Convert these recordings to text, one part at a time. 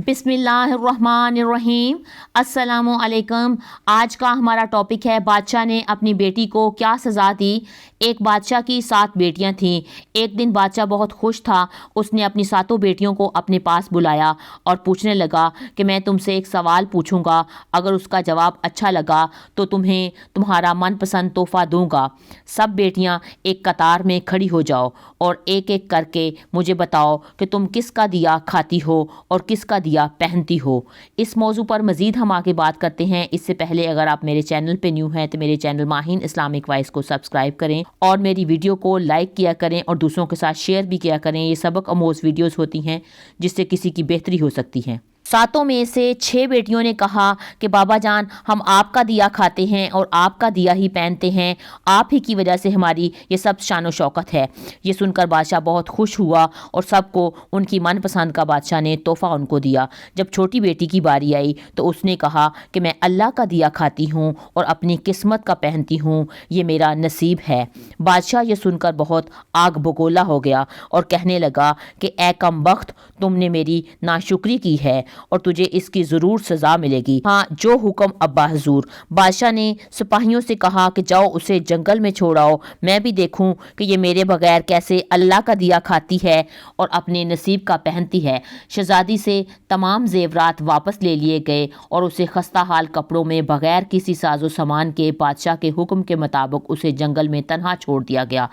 बिस्मिल्लाहिर्रहमानिर्रहीम। अस्सलामु अलैकुम। आज का हमारा टॉपिक है बादशाह ने अपनी बेटी को क्या सज़ा दी। एक बादशाह की 7 बेटियां थीं। एक दिन बादशाह बहुत खुश था। उसने अपनी 7 बेटियों को अपने पास बुलाया और पूछने लगा कि मैं तुमसे एक सवाल पूछूंगा, अगर उसका जवाब अच्छा लगा तो तुम्हें तुम्हारा मनपसंद तोहफ़ा दूंगा। सब बेटियां एक कतार में खड़ी हो जाओ और एक एक करके मुझे बताओ कि तुम किसका दिया खाती हो और किसका दिया पहनती हो। इस मौजू पर मज़ीद हम आगे बात करते हैं। इससे पहले अगर आप मेरे चैनल पे न्यू हैं तो मेरे चैनल माहिन इस्लामिक वाइस को सब्सक्राइब करें और मेरी वीडियो को लाइक किया करें और दूसरों के साथ शेयर भी किया करें। ये सबक आमोज़ वीडियोस होती हैं जिससे किसी की बेहतरी हो सकती है। 7 में से 6 बेटियों ने कहा कि बाबा जान, हम आपका दिया खाते हैं और आपका दिया ही पहनते हैं। आप ही की वजह से हमारी ये सब शान व शौकत है। ये सुनकर बादशाह बहुत खुश हुआ और सबको उनकी मनपसंद का बादशाह ने तोहफ़ा उनको दिया। जब छोटी बेटी की बारी आई तो उसने कहा कि मैं अल्लाह का दिया खाती हूँ और अपनी किस्मत का पहनती हूँ, ये मेरा नसीब है। बादशाह ये सुनकर बहुत आग बगोला हो गया और कहने लगा कि ऐ कमबख्त, तुमने मेरी नाशुक्री की है और तुझे इसकी ज़रूर सज़ा मिलेगी। हाँ, जो हुक्म अब्बा हजूर। बादशाह ने सिपाहियों से कहा कि जाओ उसे जंगल में छोड़ाओ, मैं भी देखूं कि ये मेरे बगैर कैसे अल्लाह का दिया खाती है और अपने नसीब का पहनती है। शहजादी से तमाम जेवरात वापस ले लिए गए और उसे खस्ता हाल कपड़ों में बगैर किसी साजो सामान के बादशाह के हुक्म के मुताबिक उसे जंगल में तन्हा छोड़ दिया गया।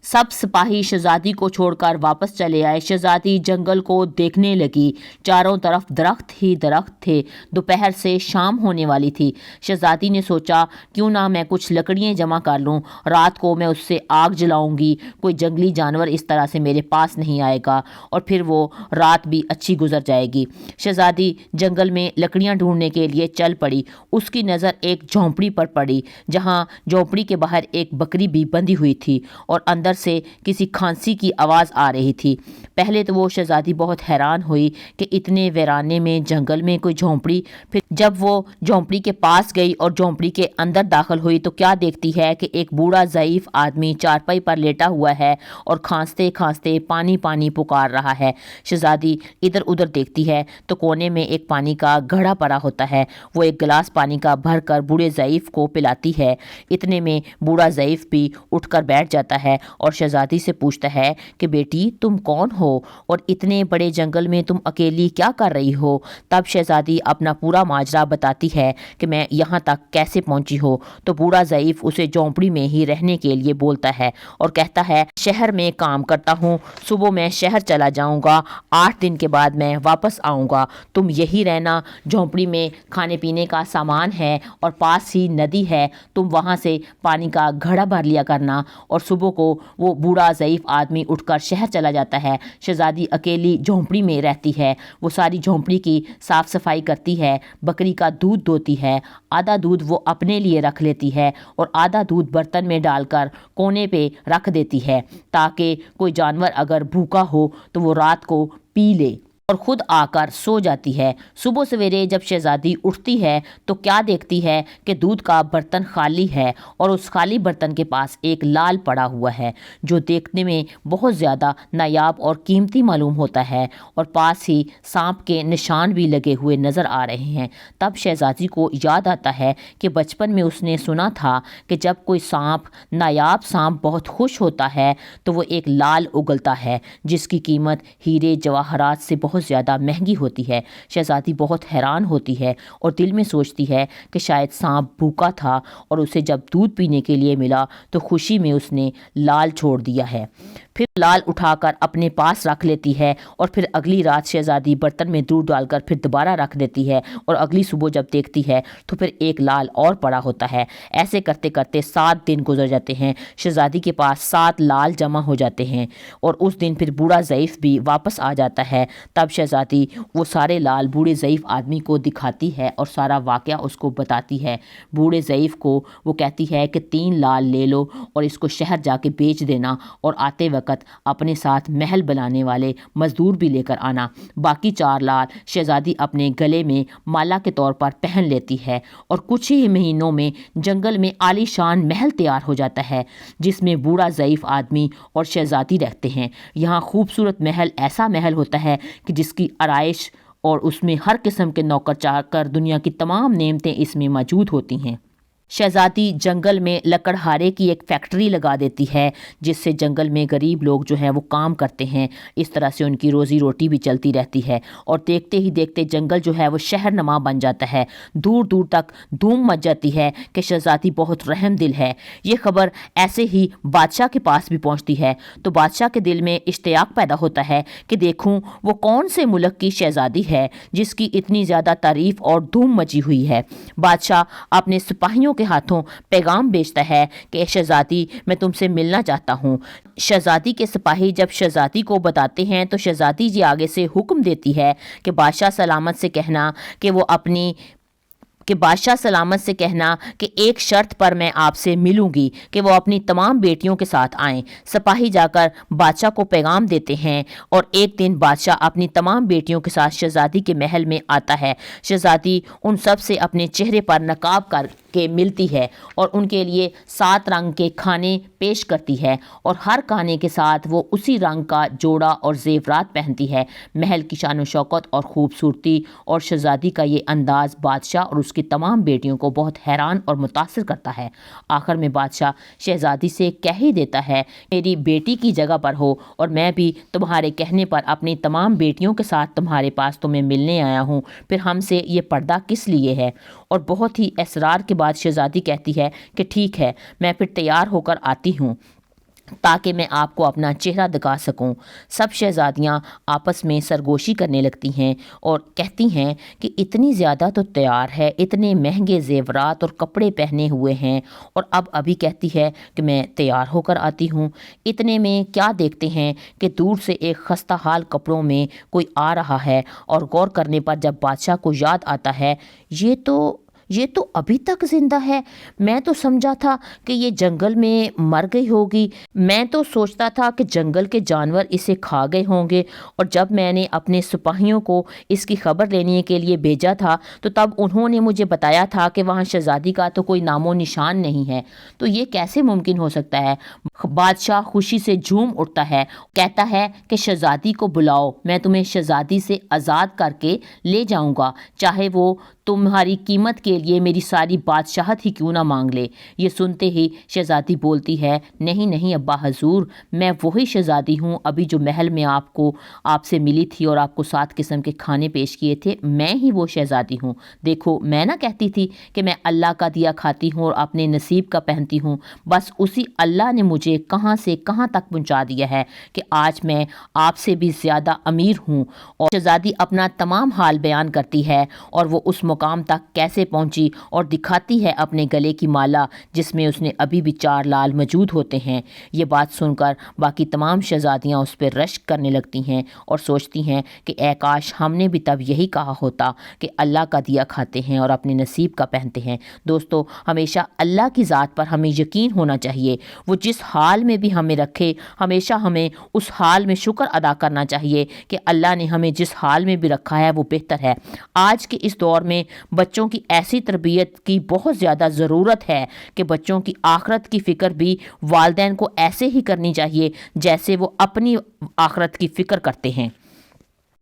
सब सिपाही शहजादी को छोड़कर वापस चले आए। शहजादी जंगल को देखने लगी। चारों तरफ दरख्त ही दरख्त थे। दोपहर से शाम होने वाली थी। शहजादी ने सोचा, क्यों ना मैं कुछ लकड़ियाँ जमा कर लूँ, रात को मैं उससे आग जलाऊंगी, कोई जंगली जानवर इस तरह से मेरे पास नहीं आएगा और फिर वो रात भी अच्छी गुजर जाएगी। शहजादी जंगल में लकड़ियाँ ढूंढने के लिए चल पड़ी। उसकी नज़र एक झोंपड़ी पर पड़ी, जहाँ झोंपड़ी के बाहर एक बकरी भी बंधी हुई थी और अंदर से किसी खांसी की आवाज़ आ रही थी। पहले तो वो शहजादी बहुत हैरान हुई कि इतने वीराने में जंगल में कोई झोंपड़ी। फिर जब वो झोंपड़ी के पास गई और झोंपड़ी के अंदर दाखिल हुई तो क्या देखती है कि एक बूढ़ा ज़ईफ़ आदमी चारपाई पर लेटा हुआ है और खांसते खांसते पानी पानी पुकार रहा है। शहजादी इधर उधर देखती है तो कोने में एक पानी का घड़ा पड़ा होता है। वो एक गिलास पानी का भर कर बूढ़े ज़ईफ़ को पिलाती है। इतने में बूढ़ा ज़ईफ़ भी उठकर बैठ जाता है और शहजादी से पूछता है कि बेटी, तुम कौन हो और इतने बड़े जंगल में तुम अकेली क्या कर रही हो। तब शहजादी अपना पूरा माजरा बताती है कि मैं यहाँ तक कैसे पहुँची हो। तो बूढ़ा ज़ईफ़ उसे झोंपड़ी में ही रहने के लिए बोलता है और कहता है, शहर में काम करता हूँ, सुबह मैं शहर चला जाऊँगा, 8 दिन के बाद मैं वापस आऊँगा। तुम यही रहना, झोंपड़ी में खाने पीने का सामान है और पास ही नदी है, तुम वहाँ से पानी का घड़ा भर लिया करना। और सुबह को वो बूढ़ा ज़ईफ़ आदमी उठकर शहर चला जाता है। शहजादी अकेली झोंपड़ी में रहती है। वो सारी झोंपड़ी की साफ़ सफाई करती है, बकरी का दूध दोती है। आधा दूध वो अपने लिए रख लेती है और आधा दूध बर्तन में डालकर कोने पे रख देती है ताकि कोई जानवर अगर भूखा हो तो वो रात को पी ले और ख़ुद आकर सो जाती है। सुबह सवेरे जब शहजादी उठती है तो क्या देखती है कि दूध का बर्तन खाली है और उस खाली बर्तन के पास एक लाल पड़ा हुआ है जो देखने में बहुत ज़्यादा नायाब और कीमती मालूम होता है और पास ही सांप के निशान भी लगे हुए नज़र आ रहे हैं। तब शहजादी को याद आता है कि बचपन में उसने सुना था कि जब कोई सांप, नायाब सांप बहुत खुश होता है तो वो एक लाल उगलता है जिसकी कीमत हीरे जवाहरात से बहुत ज़्यादा महंगी होती है। शहजादी बहुत हैरान होती है और दिल में सोचती है कि शायद सांप भूखा था और उसे जब दूध पीने के लिए मिला तो खुशी में उसने लाल छोड़ दिया है। फिर लाल उठाकर अपने पास रख लेती है और फिर अगली रात शहजादी बर्तन में दूध डालकर फिर दोबारा रख देती है और अगली सुबह जब देखती है तो फिर एक लाल और पड़ा होता है। ऐसे करते करते 7 दिन गुजर जाते हैं। शहजादी के पास 7 लाल जमा हो जाते हैं और उस दिन फिर बूढ़ा ज़ईफ़ भी वापस आ जाता है। तब शहजादी वो सारे लाल बूढ़े ज़ईफ़ आदमी को दिखाती है और सारा वाक़या उसको बताती है। बूढ़े ज़ईफ़ को वो कहती है कि 3 लाल ले लो और इसको शहर जाके बेच देना और आते वक्त अपने साथ महल बनाने वाले मजदूर भी लेकर आना। बाकी 4 लाल शहजादी अपने गले में माला के तौर पर पहन लेती है और कुछ ही महीनों में जंगल में आलीशान महल तैयार हो जाता है जिसमें बूढ़ा ज़ईफ़ आदमी और शहजादी रहते हैं। यहाँ खूबसूरत महल ऐसा महल होता है कि जिसकी आराइश اور اس میں ہر قسم کے نوکر چاکر، دنیا کی تمام نعمتیں اس میں موجود ہوتی ہیں۔ شہزادی جنگل میں لکڑہارے کی ایک فیکٹری لگا دیتی ہے، جس سے جنگل میں غریب لوگ جو ہیں وہ کام کرتے ہیں، اس طرح سے ان کی روزی روٹی بھی چلتی رہتی ہے، اور دیکھتے ہی دیکھتے جنگل جو ہے وہ شہر نما بن جاتا ہے۔ دور دور تک دھوم مچ جاتی ہے کہ شہزادی بہت رحم دل ہے۔ یہ خبر ایسے ہی بادشاہ کے پاس بھی پہنچتی ہے، تو بادشاہ کے دل میں اشتیاق پیدا ہوتا ہے کہ دیکھوں وہ کون سے ملک کی شہزادی ہے جس کی اتنی زیادہ تعریف اور دھوم مچی ہوئی ہے۔ بادشاہ اپنے سپاہیوں کے ہاتھوں پیغام بھیجتا ہے کہ شہزادی، میں تم سے ملنا چاہتا ہوں۔ شہزادی کے سپاہی جب شہزادی کو بتاتے ہیں تو شہزادی جی آگے سے حکم دیتی ہے کہ بادشاہ سلامت سے کہنا کہ ایک شرط پر میں آپ سے ملوں گی کہ وہ اپنی تمام بیٹیوں کے ساتھ آئیں۔ سپاہی جا کر بادشاہ کو پیغام دیتے ہیں، اور ایک دن بادشاہ اپنی تمام بیٹیوں کے ساتھ شہزادی کے محل میں آتا ہے۔ شہزادی ان سب سے اپنے چہرے پر نقاب کر کے ملتی ہے اور ان کے لیے 7 رنگ کے کھانے پیش کرتی ہے، اور ہر کھانے کے ساتھ وہ اسی رنگ کا جوڑا اور زیورات پہنتی ہے۔ محل کی شان و شوکت اور خوبصورتی اور شہزادی کا یہ انداز بادشاہ اور اس کی تمام بیٹیوں کو بہت حیران اور متاثر کرتا ہے۔ آخر میں بادشاہ شہزادی سے کہہ ہی دیتا ہے، میری بیٹی کی جگہ پر ہو، اور میں بھی تمہارے کہنے پر اپنی تمام بیٹیوں کے ساتھ تمہارے پاس تمہیں ملنے آیا ہوں، پھر ہم سے یہ پردہ کس لیے ہے؟ اور بہت ہی اصرار کے بعد شہزادی کہتی ہے کہ ٹھیک ہے، میں پھر تیار ہو کر آتی ہوں تاکہ میں آپ کو اپنا چہرہ دکھا سکوں۔ سب شہزادیاں آپس میں سرگوشی کرنے لگتی ہیں اور کہتی ہیں کہ اتنی زیادہ تو تیار ہے، اتنے مہنگے زیورات اور کپڑے پہنے ہوئے ہیں، اور اب ابھی کہتی ہے کہ میں تیار ہو کر آتی ہوں۔ اتنے میں کیا دیکھتے ہیں کہ دور سے ایک خستہ حال کپڑوں میں کوئی آ رہا ہے، اور غور کرنے پر جب بادشاہ کو یاد آتا ہے، یہ تو ابھی تک زندہ ہے، میں تو سمجھا تھا کہ یہ جنگل میں مر گئی ہوگی، میں تو سوچتا تھا کہ جنگل کے جانور اسے کھا گئے ہوں گے، اور جب میں نے اپنے سپاہیوں کو اس کی خبر لینے کے لیے بھیجا تھا تو تب انہوں نے مجھے بتایا تھا کہ وہاں شہزادی کا تو کوئی نام و نشان نہیں ہے، تو یہ کیسے ممکن ہو سکتا ہے؟ بادشاہ خوشی سے جھوم اٹھتا ہے، کہتا ہے کہ شہزادی کو بلاؤ، میں تمہیں شہزادی سے آزاد کر کے لے جاؤں گا، چاہے وہ تمہاری قیمت کے لیے میری ساری بادشاہت ہی کیوں نہ مانگ لے۔ یہ سنتے ہی شہزادی بولتی ہے، نہیں نہیں ابا حضور، میں وہی شہزادی ہوں ابھی جو محل میں آپ سے ملی تھی اور آپ کو 7 قسم کے کھانے پیش کیے تھے، میں ہی وہ شہزادی ہوں۔ دیکھو، میں نہ کہتی تھی کہ میں اللہ کا دیا کھاتی ہوں اور اپنے نصیب کا پہنتی ہوں، بس اسی اللہ نے مجھے کہاں سے کہاں تک پہنچا دیا ہے کہ آج میں آپ سے بھی زیادہ امیر ہوں۔ اور شہزادی اپنا تمام حال بیان کرتی ہے، اور وہ اس مقام تک کیسے پہنچی، اور دکھاتی ہے اپنے گلے کی مالا جس میں اس نے ابھی بھی 4 لال موجود ہوتے ہیں۔ یہ بات سن کر باقی تمام شہزادیاں اس پہ رشک کرنے لگتی ہیں اور سوچتی ہیں کہ اے کاش ہم نے بھی تب یہی کہا ہوتا کہ اللہ کا دیا کھاتے ہیں اور اپنے نصیب کا پہنتے ہیں۔ دوستو، ہمیشہ اللہ کی ذات پر ہمیں یقین ہونا چاہیے، وہ جس حال میں بھی ہمیں رکھے ہمیشہ ہمیں اس حال میں شکر ادا کرنا چاہیے کہ اللہ نے ہمیں جس حال میں بھی رکھا ہے وہ بہتر ہے۔ آج کے اس دور میں بچوں کی ایسی تربیت کی بہت زیادہ ضرورت ہے کہ بچوں کی آخرت کی فکر بھی والدین کو ایسے ہی کرنی چاہیے جیسے وہ اپنی آخرت کی فکر کرتے ہیں۔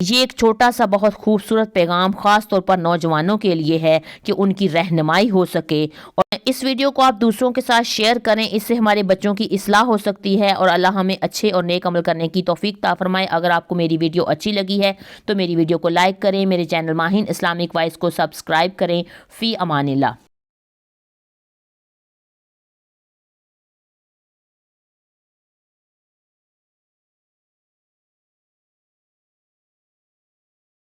یہ ایک چھوٹا سا بہت خوبصورت پیغام خاص طور پر نوجوانوں کے لیے ہے کہ ان کی رہنمائی ہو سکے، اور اس ویڈیو کو آپ دوسروں کے ساتھ شیئر کریں، اس سے ہمارے بچوں کی اصلاح ہو سکتی ہے اور اللہ ہمیں اچھے اور نیک عمل کرنے کی توفیق عطا فرمائے۔ اگر آپ کو میری ویڈیو اچھی لگی ہے تو میری ویڈیو کو لائک کریں، میرے چینل ماہین اسلامک وائس کو سبسکرائب کریں۔ فی امان اللہ۔